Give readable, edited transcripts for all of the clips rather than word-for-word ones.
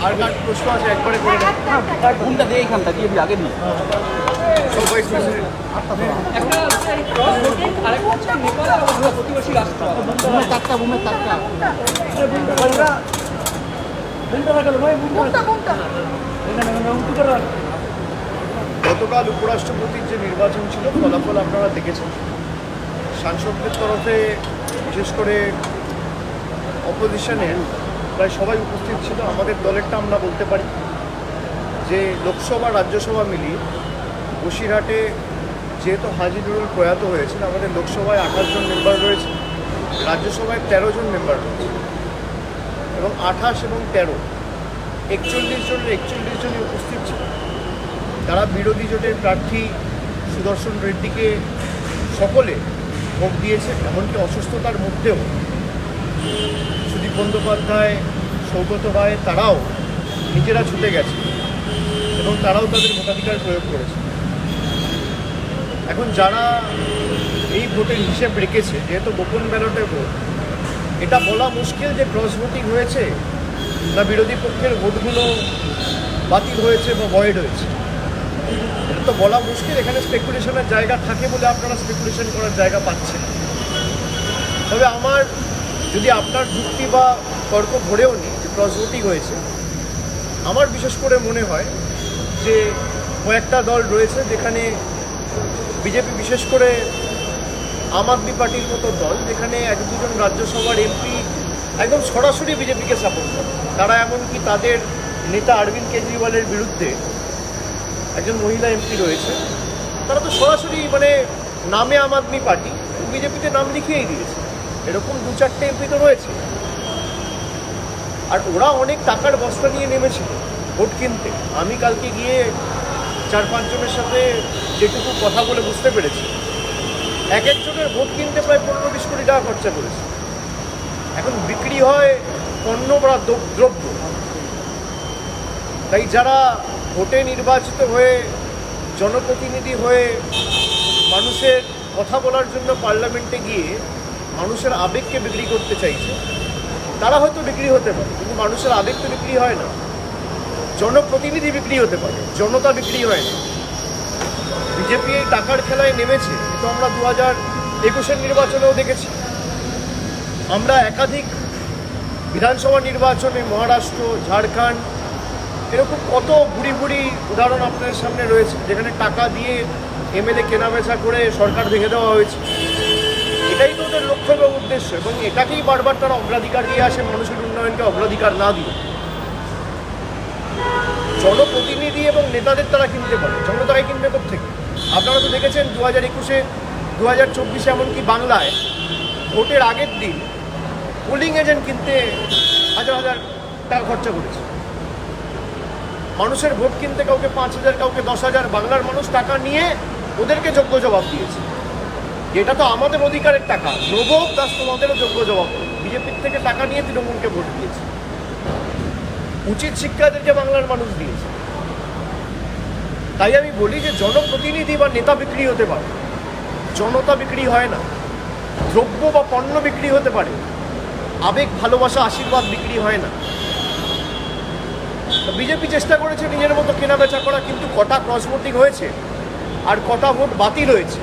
আর কার প্রশ্ন আছে একবারে করে দেন। কোনটা দিয়ে এইখানটা দিয়ে আগে দিই সব ভাইস প্রেসিডেন্ট প্রতিবেশী রাষ্ট্র গতকাল উপরাষ্ট্রপতির যে নির্বাচন ছিল ফলাফল আপনারা দেখেছেন। সাংসদদের তরফে বিশেষ করে অপোজিশনের প্রায় সবাই উপস্থিত ছিল। আমাদের দলেরটা আমরা বলতে পারি যে লোকসভা রাজ্যসভা মিলিয়ে বসিরহাটে যেহেতু হাজি নুরুল প্রয়াত হয়েছেন, আমাদের লোকসভায় 28 জন মেম্বার রয়েছে, রাজ্যসভায় 13 জন মেম্বার রয়েছে এবং 28 এবং 13 41 জনই উপস্থিত ছিল। তারা বিরোধী জোটের প্রার্থী সুদর্শন রেড্ডিকে সকলে ভোট দিয়েছে, এমনকি অসুস্থতার মধ্যেও সুদীপ বন্দ্যোপাধ্যায়, সৌগত রায় তারাও নিজেরা ছুটে গেছে এবং তারাও তাদের ভোটাধিকার প্রয়োগ করেছে। এখন যারা এই ভোটের হিসেব রেখেছে, যেহেতু গোপন ব্যালটের ভোট, এটা বলা মুশকিল যে ক্রস ভোটিং হয়েছে না বিরোধী পক্ষের ভোটগুলো বাতিল হয়েছে বা ভয়েড হয়েছে, এটা তো বলা মুশকিল। এখানে স্পেকুলেশনের জায়গা থাকে বলে আপনারা স্পেকুলেশন করার জায়গা পাচ্ছেন। তবে আমার যদি আপনার যুক্তি বা তর্ক ধরেও নি যে ক্রস ভোটিং হয়েছে, আমার বিশেষ করে মনে হয় যে কয়েকটা দল রয়েছে যেখানে বিজেপি, বিশেষ করে আম আদমি পার্টির মতো দল, যেখানে 1-2 জন রাজ্যসভার এমপি একদম সরাসরি বিজেপিকে সাপোর্ট করে। তারা এমনকি তাদের নেতা অরবিন্দ কেজরিওয়ালের বিরুদ্ধে একজন মহিলা এমপি রয়েছে, তারা তো সরাসরি মানে নামে আম আদমি পার্টি, বিজেপিতে নাম লিখিয়েই দিয়েছে। এরকম 2-4টে এমপি তো রয়েছে। আর ওরা অনেক টাকার বস্তা নিয়ে নেমেছিল ভোট কিনতে। আমি কালকে গিয়ে 4-5 জনের সাথে যেটুকু কথা বলে বুঝতে পেরেছি, এক একজনের ভোট কিনতে প্রায় 15-20 কোটি টাকা খরচা করেছে। এখন বিক্রি হয় পণ্য বা দ্রব্য। তাই যারা ভোটে নির্বাচিত হয়ে জনপ্রতিনিধি হয়ে মানুষের কথা বলার জন্য পার্লামেন্টে গিয়ে মানুষের আবেগকে বিক্রি করতে চাইছে, তারা হয়তো বিক্রি হতে পারে, কিন্তু মানুষের আবেগ তো বিক্রি হয় না। জনপ্রতিনিধি বিক্রি হতে পারে, জনতা বিক্রি হয় না। বিজেপি এই টাকার খেলায় নেমেছে, তো আমরা 2021-এর নির্বাচনেও দেখেছি। আমরা একাধিক বিধানসভা নির্বাচনে মহারাষ্ট্র, ঝাড়খণ্ড, এরকম কত বুড়ি বুড়ি উদাহরণ আপনাদের সামনে রয়েছে, যেখানে টাকা দিয়ে এমএলএ কেনাবেচা করে সরকার ভেঙে দেওয়া হয়েছে। এটাই তো ওদের লক্ষ্য এবং উদ্দেশ্য, এবং এটাকেই বারবার তারা অগ্রাধিকার দিয়ে আসে, মানুষের উন্নয়নকে অগ্রাধিকার না দিয়ে। জনপ্রতিনিধি এবং নেতাদের তারা কিনতে পারে, জনতাকে কিনবে কোত্থেকে? আপনারা তো দেখেছেন 2021-এ, 2024-এ, এমনকি বাংলায় ভোটের আগের দিন পোলিং এজেন্ট কিনতে হাজার হাজার টাকা খরচা করেছে। মানুষের ভোট কিনতে কাউকে 5,000, কাউকে 10,000, বাংলার মানুষ টাকা নিয়ে ওদেরকে যোগ্য জবাব দিয়েছে। যেটা তো আমাদের অধিকারের টাকা, নেবো প্লাস তোমাদেরও যোগ্য জবাব। বিজেপির থেকে টাকা নিয়ে তৃণমূলকে ভোট দিয়েছে। উচিত শিক্ষা এদেরকে বাংলার মানুষ দিয়েছে। তাই আমি বলি যে জনপ্রতিনিধি বা নেতা বিক্রি হতে পারে, জনতা বিক্রি হয় না। দ্রব্য বা পণ্য বিক্রি হতে পারে, আবেগ, ভালোবাসা, আশীর্বাদ বিক্রি হয় না। বিজেপি চেষ্টা করেছে নিজের মতো কেনাবেচা করা, কিন্তু কটা ক্রস ভোটিং হয়েছে আর কটা ভোট বাতিল হয়েছে,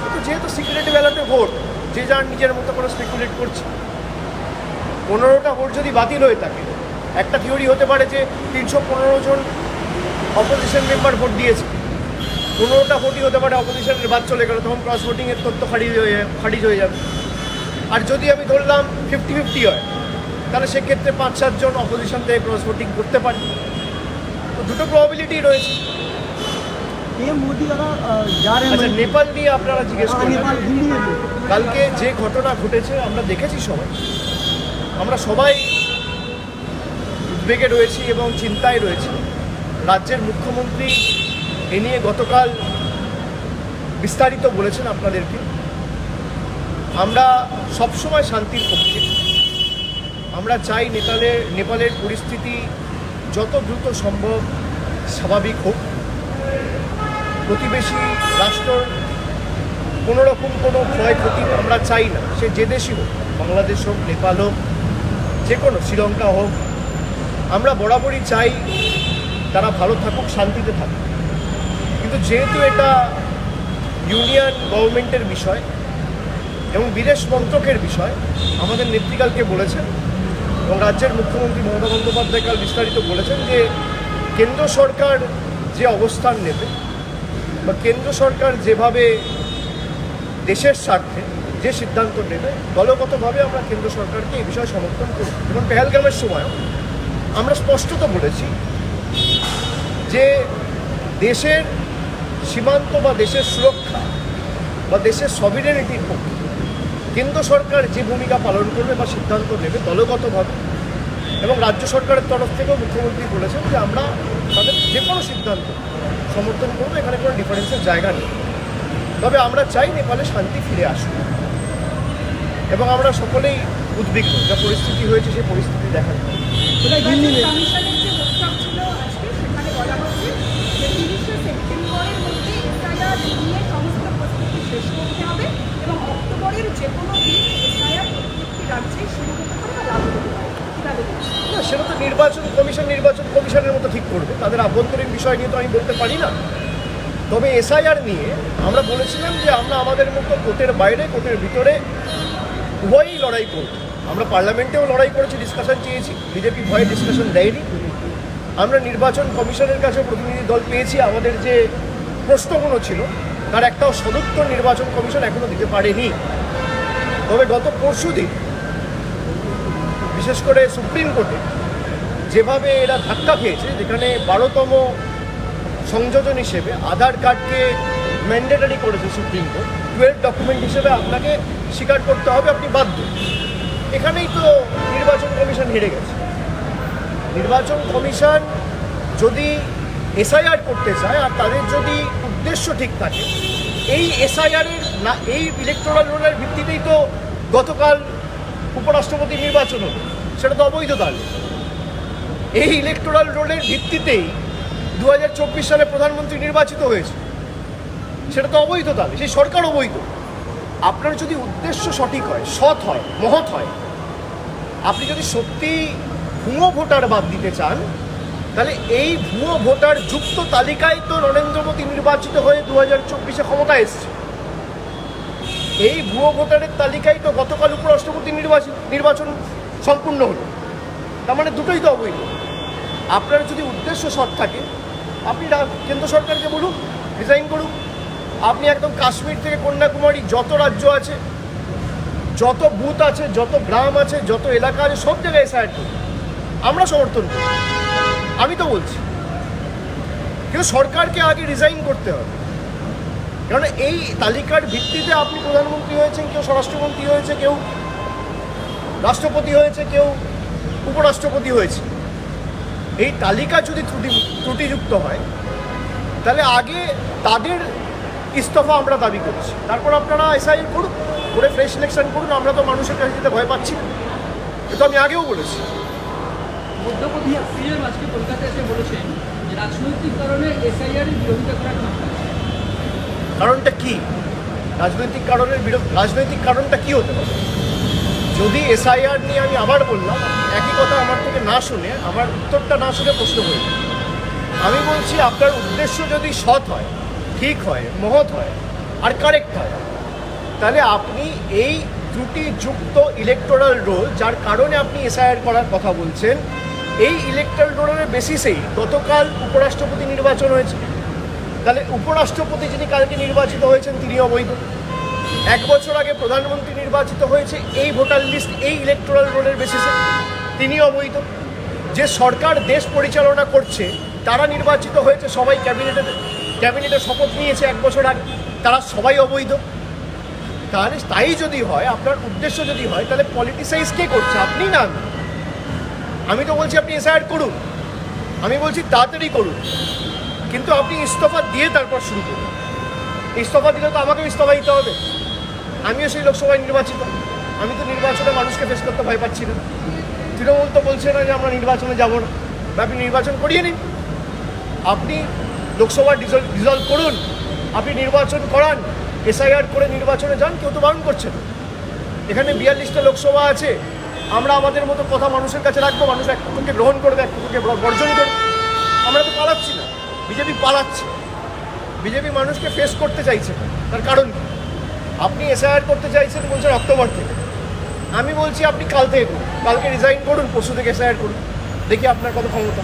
কিন্তু যেহেতু সিক্রেট ব্যালটে ভোট, যে যার নিজের মতো করে স্পেকুলেট করছে। 15টা ভোট যদি বাতিল হয়ে থাকে, একটা থিওরি হতে পারে যে 315 জন অপোজিশন মেম্বার ভোট দিয়েছে, 15টা ভোটই হতে পারে অপোজিশনের বাদ চলে গেল, তখন ক্রস ভোটিংয়ের তথ্য খারিজ হয়ে যাবে। আর যদি আমি ধরলাম 50-50 হয়, তাহলে সেক্ষেত্রে 5-7 জন অপোজিশন থেকে ক্রস ভোটিং করতে পারে। তো দুটো প্রবাবিলিটি রয়েছে। আচ্ছা, নেপাল নিয়ে আপনারা জিজ্ঞেস করলেন। কালকে যে ঘটনা ঘটেছে আমরা দেখেছি সবাই, আমরা সবাই উদ্বেগে রয়েছি এবং চিন্তায় রয়েছি। রাজ্যের মুখ্যমন্ত্রী এ নিয়ে গতকাল বিস্তারিত বলেছেন আপনাদেরকে। আমরা সবসময় শান্তির পক্ষে। আমরা চাই নেপালের পরিস্থিতি যত দ্রুত সম্ভব স্বাভাবিক হোক। প্রতিবেশী রাষ্ট্র কোনোরকম কোনো ক্ষয়ক্ষতি আমরা চাই না, সে যে দেশই হোক, বাংলাদেশ হোক, নেপাল হোক, যে কোনো, শ্রীলঙ্কা হোক। আমরা বরাবরই চাই তারা ভালো থাকুক, শান্তিতে থাকুক, কিন্তু যেহেতু এটা ইউনিয়ন গভর্নমেন্টের বিষয় এবং বিদেশ মন্ত্রকের বিষয়, আমাদের নেত্রীকালকে বলেছেন এবং রাজ্যের মুখ্যমন্ত্রী মমতা বন্দ্যোপাধ্যায় কাল বিস্তারিত বলেছেন যে কেন্দ্র সরকার যে অবস্থান নেবে বা কেন্দ্র সরকার যেভাবে দেশের স্বার্থে যে সিদ্ধান্ত নেবে, দলগতভাবে আমরা কেন্দ্র সরকারকে এই বিষয়ে সমর্থন করি। এবং পেহেলগামের সময়ও আমরা স্পষ্টত বলেছি যে দেশের সীমান্ত বা দেশের সুরক্ষা বা দেশের সভিরেনিটির পক্ষে কেন্দ্র সরকার যে ভূমিকা পালন করবে বা সিদ্ধান্ত নেবে দলগতভাবে, এবং রাজ্য সরকারের তরফ থেকেও মুখ্যমন্ত্রী বলেছেন যে আমরা তাদের যে কোনো সিদ্ধান্ত সমর্থন করবো, এখানে কোনো ডিফারেন্সের জায়গা নেই। তবে আমরা চাই নেপালে শান্তি ফিরে আসুক এবং আমরা সকলেই উদ্বিগ্ন, যা পরিস্থিতি হয়েছে সেই পরিস্থিতি দেখার জন্য। কমিশনের যে বৈঠক ছিল আজকে, সেখানে বলা হচ্ছে যে 30শে সেপ্টেম্বরের মধ্যে এসআইআর নিয়ে সমস্ত প্রস্তুতি শেষ করতে হবে এবং অক্টোবরের যে কোনো দিন এসআইআর প্রত্যেকটি রাজ্যে শুরু হতে পারে বা লাগু হতে পারে। কীভাবে দেখছেন? না, সেটা তো নির্বাচন কমিশনের মতো ঠিক করবে, তাদের আভ্যন্তরীণ বিষয় নিয়ে তো আমি বলতে পারি না। তবে এসআইআর নিয়ে আমরা বলেছিলাম যে আমরা আমাদের মতো কোর্টের বাইরে কোর্টের ভিতরে উভয়ই লড়াই করব। আমরা পার্লামেন্টেও লড়াই করেছি, ডিসকাশন চেয়েছি, বিজেপি ভয়ে ডিসকাশন দেয়নি। আমরা নির্বাচন কমিশনের কাছে প্রতিনিধি দল পেয়েছি, আমাদের যে প্রশ্নগুলো ছিল তার একটাও সদুত্তর নির্বাচন কমিশন এখনও দিতে পারেনি। তবে গত পরশুদিন বিশেষ করে সুপ্রিম কোর্টে যেভাবে এরা ধাক্কা খেয়েছে, যেখানে 12তম সংযোজন হিসেবে আধার কার্ডকে ম্যান্ডেটরি করেছে সুপ্রিম কোর্ট, 12 ডকুমেন্ট হিসেবে আপনাকে স্বীকার করতে হবে, আপনি বাধ্য। এখানেই তো নির্বাচন কমিশন হেরে গেছে। নির্বাচন কমিশন যদি এসআইআর করতে চায় আর তাদের যদি উদ্দেশ্য ঠিক থাকে, এই এসআইআরের না, এই ইলেকটোরাল রোলের ভিত্তিতেই তো গতকাল উপরাষ্ট্রপতি নির্বাচন হলো, সেটা তো অবৈধ। তাহলে এই ইলেকটোরাল রোলের ভিত্তিতেই 2024 সালে প্রধানমন্ত্রী নির্বাচিত হয়েছে, সেটা তো অবৈধ। তাহলে সেই সরকার অবৈধ। আপনার যদি উদ্দেশ্য সঠিক হয়, সৎ হয়, মহৎ হয়, আপনি যদি সত্যি ভুয়ো ভোটার বাদ দিতে চান, তাহলে এই ভুয়ো ভোটার যুক্ত তালিকায় তো নরেন্দ্র মোদী নির্বাচিত হয়ে 2024-এ ক্ষমতায় এসছে। এই ভুয়ো ভোটারের তালিকায় তো গতকাল উপরাষ্ট্রপতি নির্বাচন সম্পূর্ণ হলো। তার মানে দুটোই তো অবৈধ। আপনার যদি উদ্দেশ্য সৎ থাকে, আপনি কেন্দ্র সরকারকে বলুন রিজাইন করুন। আপনি একদম কাশ্মীর থেকে কন্যাকুমারী যত রাজ্য আছে, যত বুথ আছে, যত গ্রাম আছে, যত এলাকা আছে, সব জায়গায় এসআইআর করুন। আমরা সমর্থন করি, আমি তো বলছি। কিন্তু সরকারকে আগে রিজাইন করতে হবে, কারণ এই তালিকার ভিত্তিতে আপনি প্রধানমন্ত্রী হয়েছেন, কেউ স্বরাষ্ট্রমন্ত্রী হয়েছে, কেউ রাষ্ট্রপতি হয়েছে, কেউ উপরাষ্ট্রপতি হয়েছে। এই তালিকা যদি ত্রুটিযুক্ত হয়, তাহলে আগে তাদের ইস্তফা আমরা দাবি করছি, তারপর আপনারা এসআইআর করুন, করে ফ্রেশ ইলেকশন করুন। আমরা তো মানুষের কাছে যেতে ভয় পাচ্ছি না, এটা আমি আগেও বলেছি। মধ্যপ্রদেশ সিএম আজকে কলকাতায় এসে বলেছেন যে রাজনৈতিক কারণে এসআইআর এর বিরোধিতা করা ঠিক নয়। কারণটা কি? রাজনৈতিক কারণটা কি হতে পারে? যদি এসআইআর নিয়ে আমি আবার বললাম একই কথা, আমার থেকে না শুনে, আমার উত্তরটা না শুনে প্রশ্ন করলাম। আমি বলছি আপনার উদ্দেশ্য যদি সৎ হয়, ঠিক হয়, মহৎ হয় আর কারেক্ট হয়, তাহলে আপনি এই ত্রুটিযুক্ত ইলেকটোরাল রোল, যার কারণে আপনি এসআইআর করার কথা বলছেন, এই ইলেকটোরাল রোলের বেসিসেই গতকাল উপরাষ্ট্রপতি নির্বাচন হয়েছে। তাহলে উপরাষ্ট্রপতি যিনি কালকে নির্বাচিত হয়েছেন তিনি অবৈধ। 1 বছর আগে প্রধানমন্ত্রী নির্বাচিত হয়েছে এই ভোটার লিস্ট, এই ইলেকটোরাল রোলের বেসিসে, তিনি অবৈধ। যে সরকার দেশ পরিচালনা করছে তারা নির্বাচিত হয়েছে, সবাই ক্যাবিনেটে শপথ নিয়েছে 1 বছর আগে, তারা সবাই অবৈধ। তাহলে তাই যদি হয়, আপনার উদ্দেশ্য যদি হয়, তাহলে পলিটিসাইজ কে করছে? আপনি না আমি। আমি তো বলছি আপনি এসআইআর করুন, আমি বলছি তাড়াতাড়ি করুন, কিন্তু আপনি ইস্তফা দিয়ে তারপর শুরু করুন। ইস্তফা দিলে তো আমাকেও ইস্তফা দিতে হবে, আমিও সেই লোকসভায় নির্বাচিত। আমি তো নির্বাচনে মানুষকে ফেস করতে ভয় পাচ্ছি না। তৃণমূল তো বলছে না যে আমরা নির্বাচনে যাব না, আপনি নির্বাচন করিয়ে নিন। আপনি লোকসভা ডিজলভ করুন, আপনি নির্বাচন করান, এসআইআর করে নির্বাচনে যান, কেউ তো বারণ করছে না। এখানে 42টা লোকসভা আছে, আমরা আমাদের মতো কথা মানুষের কাছে রাখবো, মানুষ এক কুকুরকে গ্রহণ করবে, এক কুকুরকে বর্জন করবে। আমরা তো পালাচ্ছি না, বিজেপি পালাচ্ছে। বিজেপি মানুষকে ফেস করতে চাইছে না। তার কারণ কি? আপনি এসআইআর করতে চাইছেন বলছেন অক্টোবর থেকে, আমি বলছি আপনি কাল থেকে করুন, কালকে রিজাইন করুন, পরশু থেকে এসআইআর করুন, দেখি আপনার কত ক্ষমতা।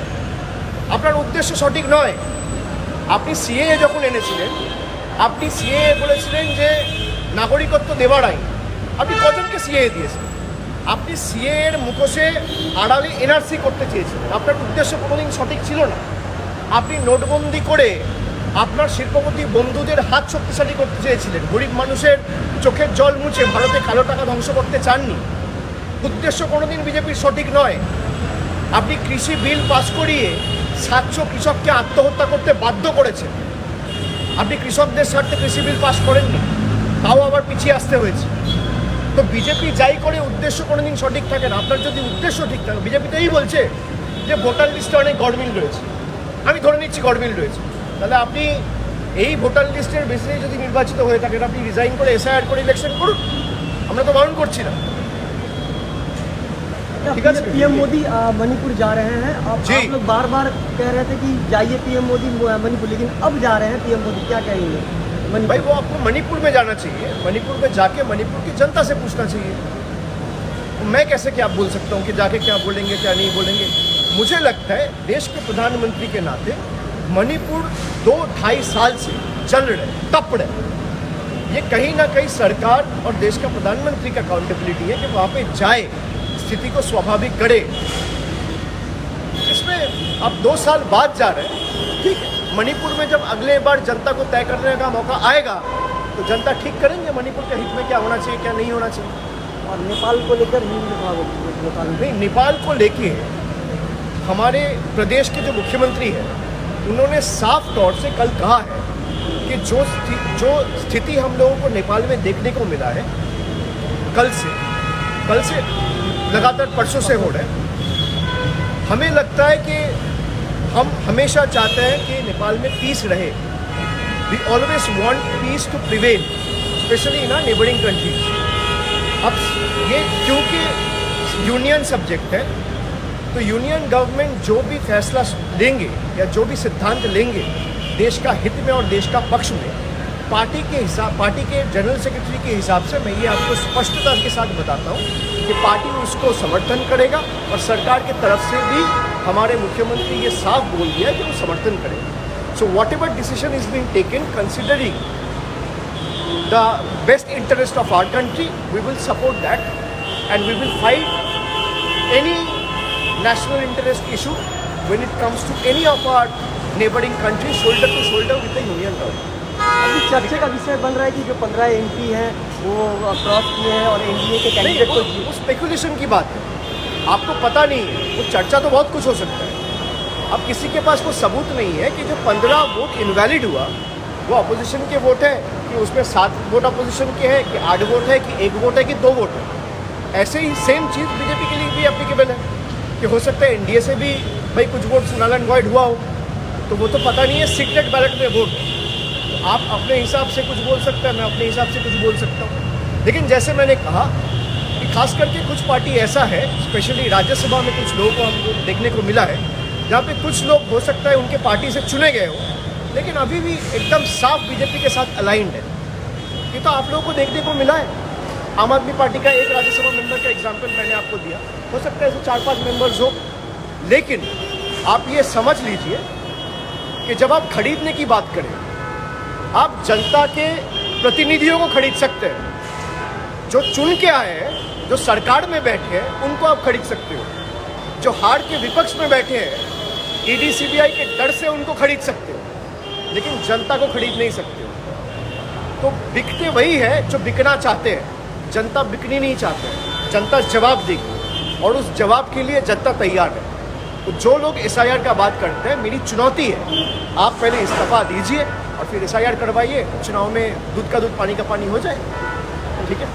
আপনার উদ্দেশ্য সঠিক নয়। আপনি সিএএ যখন এনেছিলেন, আপনি সিএএ বলেছিলেন যে নাগরিকত্ব দেওয়ার আইন, আপনি কজনকে সিএএ দিয়েছেন? আপনি সিএএ এর মুখোশে আড়ালে এনআরসি করতে চেয়েছিলেন। আপনার উদ্দেশ্য কোনোদিন সঠিক ছিল না। আপনি নোটবন্দি করে আপনার শিল্পপতি বন্ধুদের হাত শক্তিশালী করতে চেয়েছিলেন। গরিব মানুষের চোখের জল মুছে ভারতে কালো টাকা ধ্বংস করতে চাননি। উদ্দেশ্য কোনোদিন বিজেপির সঠিক নয়। আপনি কৃষি বিল পাস করিয়ে 700 কৃষককে আত্মহত্যা করতে বাধ্য করেছেন। আপনি কৃষকদের স্বার্থে কৃষি বিল পাস করেননি, তাও আবার পিছিয়ে আসতে হয়েছে। তো বিজেপি যাই করে উদ্দেশ্য কোনোদিন সঠিক থাকে না। আপনার যদি উদ্দেশ্য ঠিক থাকে, বিজেপি তো এই বলছে যে ভোটার লিস্টে অনেক গড়মিল রয়েছে, আমি ধরে নিচ্ছি গড়মিল রয়েছে, তাহলে আপনি এই ভোটার লিস্টের বেসিসে যদি নির্বাচিত হয়ে থাকেন, আপনি রিজাইন করে এসআইআর করে ইলেকশন করুন, আমরা তো বারণ করছি না। ठीक है, पीएम मोदी मणिपुर जा रहे हैं। आप लोग बार बार कह रहे थे कि जाइए पीएम मोदी मणिपुर, लेकिन अब जा रहे हैं पीएम मोदी, क्या कहेंगे? भाई वो आपको मणिपुर में जाना चाहिए, मणिपुर में जाके मणिपुर की जनता से पूछना चाहिए। मैं कैसे क्या बोल सकता हूँ कि जाके क्या बोलेंगे क्या नहीं बोलेंगे। मुझे लगता है देश के प्रधानमंत्री के नाते मणिपुर 2-2.5 साल से चल रहे, तप रहे, ये कहीं ना कहीं सरकार और देश का प्रधानमंत्री का अकाउंटेबिलिटी है कि वहाँ पे जाए, स्थिति को स्वाभाविक करे। इसमें अब 2 साल बाद जा रहे हैं, ठीक है। मणिपुर में जब अगले बार जनता को तय करने का मौका आएगा तो जनता ठीक करेंगे मणिपुर के हित में क्या होना चाहिए क्या नहीं होना चाहिए। और नेपाल को लेकर नहीं, नेपाल को लेके हमारे प्रदेश के जो मुख्यमंत्री हैं उन्होंने साफ तौर से कल कहा है कि जो स्थिति हम लोगों को नेपाल में देखने को मिला है, कल से लगातार परसों से हो रहा है, हमें लगता है कि हम हमेशा चाहते हैं कि नेपाल में पीस रहे। We always want peace to prevail, especially in our neighbouring countries. अब ये क्योंकि यूनियन सब्जेक्ट है, तो यूनियन गवर्नमेंट जो भी फैसला लेंगे या जो भी सिद्धांत लेंगे देश का हित में और देश का पक्ष में, पार्टी के जनरल सेक्रेटरी के हिसाब से मैं ये आपको स्पष्टता के साथ बताता हूँ कि पार्टी उसको समर्थन करेगा और सरकार की तरफ से भी हमारे मुख्यमंत्री ये साफ बोल दिया कि वो समर्थन करेंगे। So whatever decision is being taken considering the best interest of our country, we will support that and we will fight any national interest issue when it comes to any of our neighboring countries shoulder to shoulder with the union government. अभी चर्चे का विषय बन रहा है कि जो 15 MP हैं वो क्रॉस किए हैं और एनडीए के कैंडिडेट को वो स्पेकुलेशन की बात है, आपको पता नहीं है। वो चर्चा तो बहुत कुछ हो सकता है। अब किसी के पास कोई सबूत नहीं है कि जो 15 वोट इनवैलिड हुआ वो अपोजिशन के वोट है कि उसमें 7 वोट अपोजिशन के हैं कि 8 वोट है कि 1 वोट है कि 2 वोट है। ऐसे ही सेम चीज़ बीजेपी के लिए भी एप्लीकेबल है कि हो सकता है एनडीए से भी भाई कुछ वोट नल एंड वॉइड हुआ हो, तो वो तो पता नहीं है, सीक्रेट बैलेट में वोट। तो आप अपने हिसाब से कुछ बोल सकते हैं, मैं अपने हिसाब से कुछ बोल सकता हूँ। लेकिन जैसे मैंने कहा कि खास करके कुछ पार्टी ऐसा है, स्पेशली राज्यसभा में कुछ लोगों को हमको देखने को मिला है जहाँ पे कुछ लोग हो सकता है उनके पार्टी से चुने गए हो, लेकिन अभी भी एकदम साफ बीजेपी के साथ अलाइंड है। ये तो आप लोगों को देखने को मिला है। आम आदमी पार्टी का एक राज्यसभा मेंबर का एग्जाम्पल मैंने आपको दिया, हो सकता है ऐसे 4-5 मेंबर्स हो, लेकिन आप ये समझ लीजिए कि जब आप खरीदने की बात करें, आप जनता के प्रतिनिधियों को खरीद सकते हैं। जो चुन के आए हैं, जो सरकार में बैठे हैं, उनको आप खरीद सकते हो। जो हार के विपक्ष में बैठे हैं, ईडी सीबीआई के डर से उनको खरीद सकते हो, लेकिन जनता को खरीद नहीं सकते हो। तो बिकते वही है जो बिकना चाहते हैं, जनता बिकनी नहीं चाहते हैं। जनता जवाब देगी और उस जवाब के लिए जनता तैयार है। तो जो लोग एसआईआर का बात करते हैं, मेरी चुनौती है, आप पहले इस्तीफा दीजिए और फिर एसआईआर करवाइए, चुनाव में दूध का दूध पानी का पानी हो जाए, ठीक है।